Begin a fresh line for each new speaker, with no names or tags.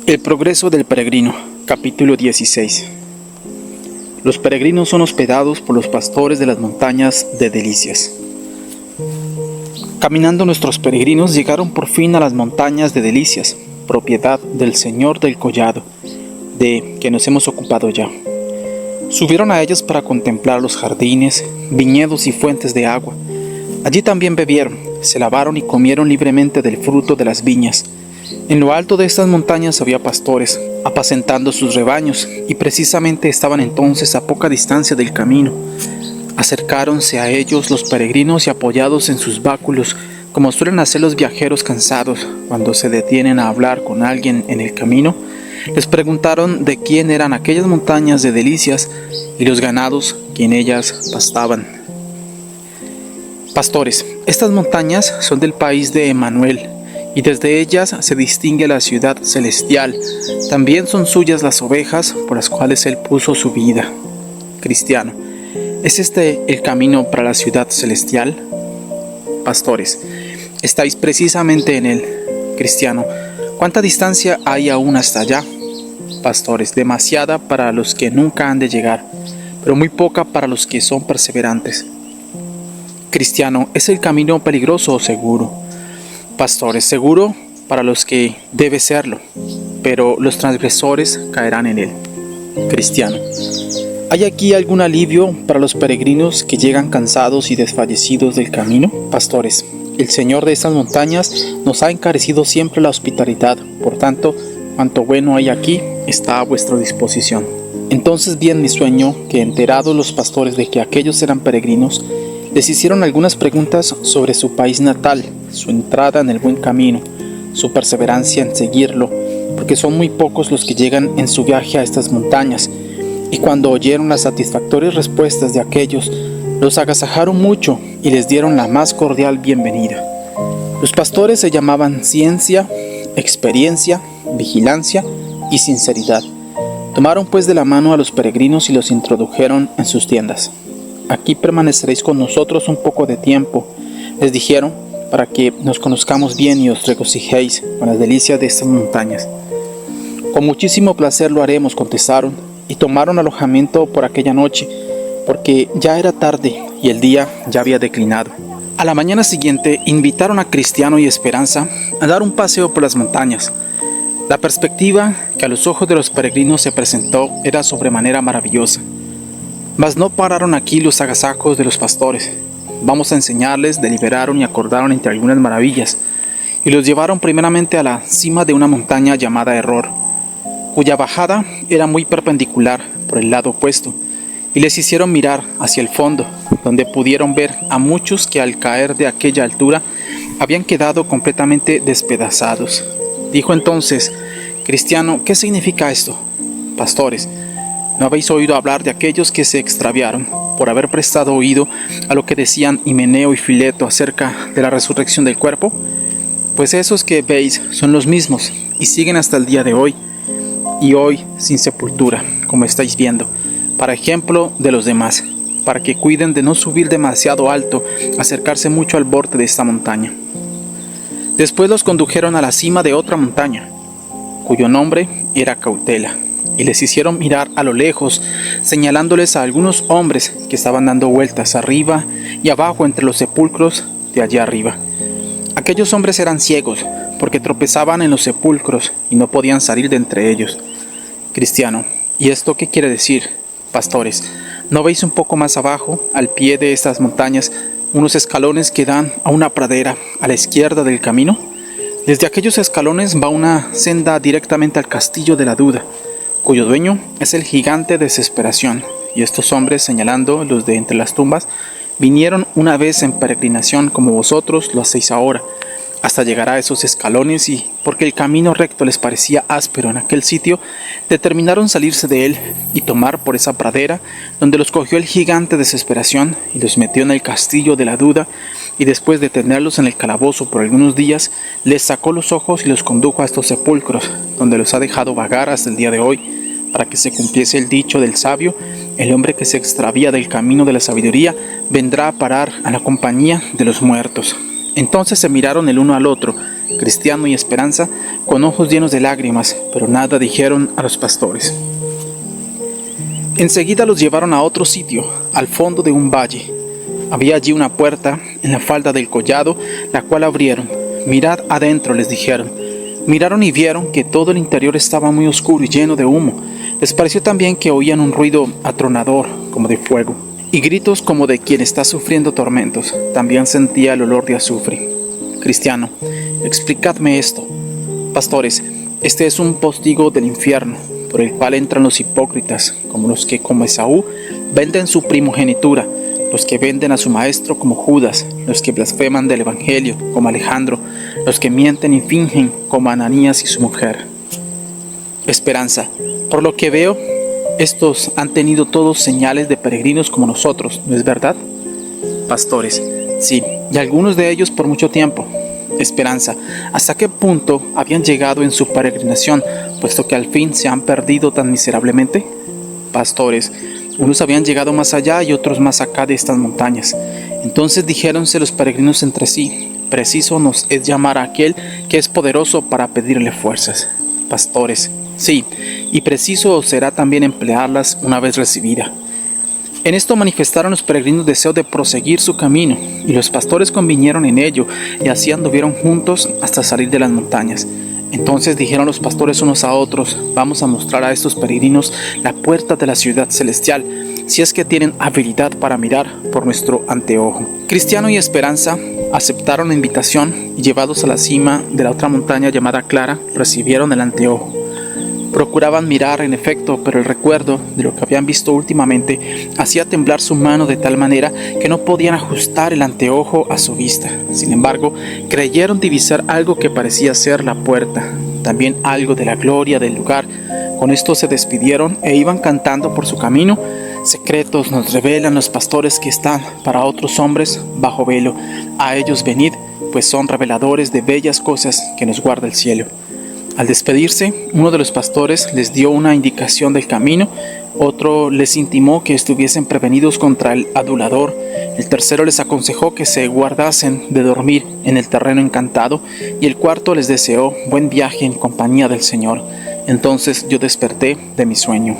El progreso del peregrino, capítulo 16. Los peregrinos son hospedados por los pastores de las montañas de Delicias. Caminando nuestros peregrinos llegaron por fin a las montañas de Delicias, propiedad del Señor del Collado, de que nos hemos ocupado ya. Subieron a ellas para contemplar los jardines, viñedos y fuentes de agua. Allí también bebieron, se lavaron y comieron libremente del fruto de las viñas. En lo alto de estas montañas había pastores, apacentando sus rebaños, y precisamente estaban entonces a poca distancia del camino. Acercáronse a ellos los peregrinos y apoyados en sus báculos, como suelen hacer los viajeros cansados cuando se detienen a hablar con alguien en el camino, les preguntaron de quién eran aquellas montañas de Delicias y los ganados que en ellas pastaban. Pastores, estas montañas son del país de Emanuel, y desde ellas se distingue la ciudad celestial. También son suyas las ovejas por las cuales él puso su vida. Cristiano, ¿es este el camino para la ciudad celestial? Pastores, estáis precisamente en él. Cristiano, ¿cuánta distancia hay aún hasta allá? Pastores, demasiada para los que nunca han de llegar, pero muy poca para los que son perseverantes. Cristiano, ¿es el camino peligroso o seguro? Pastores, seguro para los que debe serlo, pero los transgresores caerán en él. Cristiano, ¿hay aquí algún alivio para los peregrinos que llegan cansados y desfallecidos del camino? Pastores, el Señor de estas montañas nos ha encarecido siempre la hospitalidad, por tanto, cuanto bueno hay aquí está a vuestra disposición. Entonces vi en mi sueño que, enterados los pastores de que aquellos eran peregrinos, les hicieron algunas preguntas sobre su país natal, su entrada en el buen camino, su perseverancia en seguirlo, porque son muy pocos los que llegan en su viaje a estas montañas, y cuando oyeron las satisfactorias respuestas de aquellos, los agasajaron mucho y les dieron la más cordial bienvenida. Los pastores se llamaban ciencia, experiencia, vigilancia y sinceridad. Tomaron pues de la mano a los peregrinos y los introdujeron en sus tiendas. Aquí permaneceréis con nosotros un poco de tiempo, les dijeron, para que nos conozcamos bien y os regocijéis con las delicias de estas montañas. Con muchísimo placer lo haremos, contestaron, y tomaron alojamiento por aquella noche, porque ya era tarde y el día ya había declinado. A la mañana siguiente invitaron a Cristiano y Esperanza a dar un paseo por las montañas. La perspectiva que a los ojos de los peregrinos se presentó era sobremanera maravillosa. Mas no pararon aquí los agasajos de los pastores. Vamos a enseñarles, deliberaron y acordaron entre algunas maravillas, y los llevaron primeramente a la cima de una montaña llamada Error, cuya bajada era muy perpendicular por el lado opuesto, y les hicieron mirar hacia el fondo, donde pudieron ver a muchos que al caer de aquella altura habían quedado completamente despedazados. Dijo entonces: Cristiano, ¿qué significa esto? Pastores, ¿no habéis oído hablar de aquellos que se extraviaron por haber prestado oído a lo que decían Himeneo y Fileto acerca de la resurrección del cuerpo? Pues esos que veis son los mismos y siguen hasta el día de hoy, y hoy sin sepultura, como estáis viendo, para ejemplo de los demás, para que cuiden de no subir demasiado alto, acercarse mucho al borde de esta montaña. Después los condujeron a la cima de otra montaña, cuyo nombre era Cautela, y les hicieron mirar a lo lejos, señalándoles a algunos hombres que estaban dando vueltas arriba y abajo entre los sepulcros de allá arriba. Aquellos hombres eran ciegos, porque tropezaban en los sepulcros y no podían salir de entre ellos. Cristiano, ¿y esto qué quiere decir? Pastores, ¿no veis un poco más abajo, al pie de estas montañas, unos escalones que dan a una pradera a la izquierda del camino? Desde aquellos escalones va una senda directamente al castillo de la duda, cuyo dueño es el gigante Desesperación, y estos hombres, señalando los de entre las tumbas, vinieron una vez en peregrinación como vosotros lo hacéis ahora, hasta llegar a esos escalones, y porque el camino recto les parecía áspero en aquel sitio, determinaron salirse de él y tomar por esa pradera, donde los cogió el gigante Desesperación y los metió en el castillo de la duda, y después de tenerlos en el calabozo por algunos días, les sacó los ojos y los condujo a estos sepulcros, donde los ha dejado vagar hasta el día de hoy, para que se cumpliese el dicho del sabio: el hombre que se extravía del camino de la sabiduría vendrá a parar a la compañía de los muertos. Entonces se miraron el uno al otro, Cristiano y Esperanza, con ojos llenos de lágrimas, pero nada dijeron a los pastores. Enseguida los llevaron a otro sitio, al fondo de un valle. Había allí una puerta en la falda del collado, la cual abrieron. Mirad adentro, les dijeron. Miraron y vieron que todo el interior estaba muy oscuro y lleno de humo. Les pareció también que oían un ruido atronador, como de fuego, y gritos como de quien está sufriendo tormentos. También sentía el olor de azufre. Cristiano, explicadme esto. Pastores, este es un postigo del infierno, por el cual entran los hipócritas, como los que, como Esaú, venden su primogenitura, los que venden a su maestro como Judas, los que blasfeman del Evangelio, como Alejandro, los que mienten y fingen, como Ananías y su mujer. Esperanza, por lo que veo, estos han tenido todos señales de peregrinos como nosotros, ¿no es verdad? Pastores, sí, y algunos de ellos por mucho tiempo. Esperanza, ¿hasta qué punto habían llegado en su peregrinación, puesto que al fin se han perdido tan miserablemente? Pastores, unos habían llegado más allá y otros más acá de estas montañas. Entonces dijéronse los peregrinos entre sí, preciso nos es llamar a aquel que es poderoso para pedirle fuerzas. Pastores, sí, y preciso será también emplearlas una vez recibida. En esto manifestaron los peregrinos deseo de proseguir su camino, y los pastores convinieron en ello, y así anduvieron juntos hasta salir de las montañas. Entonces dijeron los pastores unos a otros, vamos a mostrar a estos peregrinos la puerta de la ciudad celestial, si es que tienen habilidad para mirar por nuestro anteojo. Cristiano y Esperanza aceptaron la invitación, y llevados a la cima de la otra montaña llamada Clara, recibieron el anteojo. Procuraban mirar, en efecto, pero el recuerdo de lo que habían visto últimamente hacía temblar su mano de tal manera que no podían ajustar el anteojo a su vista. Sin embargo, creyeron divisar algo que parecía ser la puerta, también algo de la gloria del lugar. Con esto se despidieron e iban cantando por su camino. Secretos nos revelan los pastores que están para otros hombres bajo velo. A ellos venid, pues son reveladores de bellas cosas que nos guarda el cielo. Al despedirse, uno de los pastores les dio una indicación del camino, otro les intimó que estuviesen prevenidos contra el adulador, el tercero les aconsejó que se guardasen de dormir en el terreno encantado, y el cuarto les deseó buen viaje en compañía del Señor. Entonces yo desperté de mi sueño.